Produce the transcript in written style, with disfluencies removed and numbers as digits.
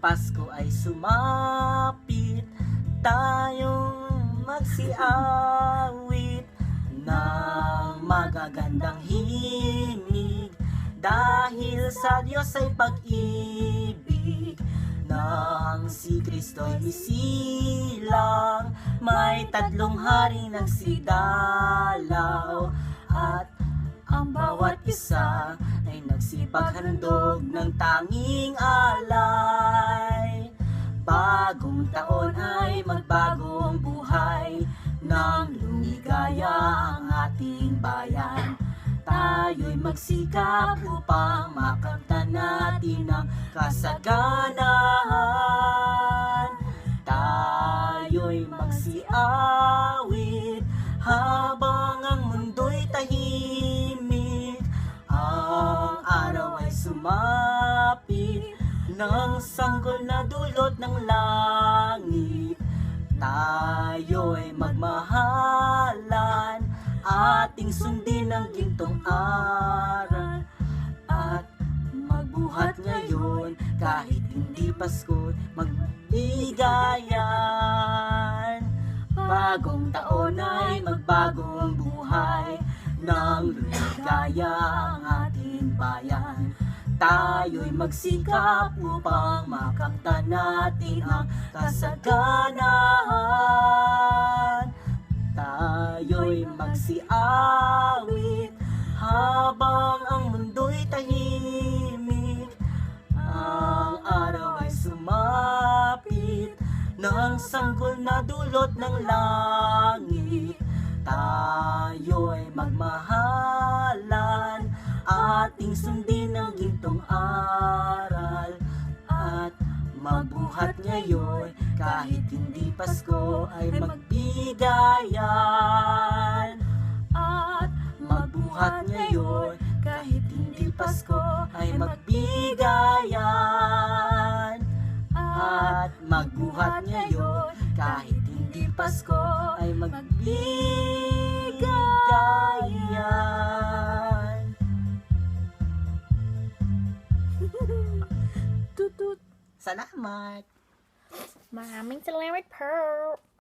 Pasko ay sumapit, tayong magsiawit ng magagandang himig, dahil sa Diyos ay pag-ibig. Nang si Kristo'y isilang, may 3 hari nagsidalaw, at ang bawat isa ay nagsipaghandog ng tanging alay. Bagong taon ay magbagong buhay, nang lumigaya ang ating bayan. Tayo'y magsikap upang makamtan natin ang kasaganahan. Tayo'y magsiawit habang ang mundo'y tahimik. Ang araw ay sumapit ng sanggol na dulot ng langit. Tayo'y magmahalan, ating sundin ang gintong aral, at magbuhat ngayon kahit hindi Pasko, magbigayan. Bagong taon ay magbagong buhay, nang lumigaya ang ating bayan. Tayo'y magsikap upang makamtan natin ang kasaganahan. Tayo'y magsiawit habang ang mundo'y tahimik. Ang araw ay sumapit ng sanggol na dulot ng langit. Tayo'y magmahalan, ating sundin ang gintong aral, at magbuhat ngayon kahit hindi Pasko ay magbigayan. At magbuhat ngayon kahit hindi Pasko ay magbigayan. At magbuhat ngayon kahit hindi Pasko ay magbigayan. Tutut. Salamat! Maraming salamat, Pearl.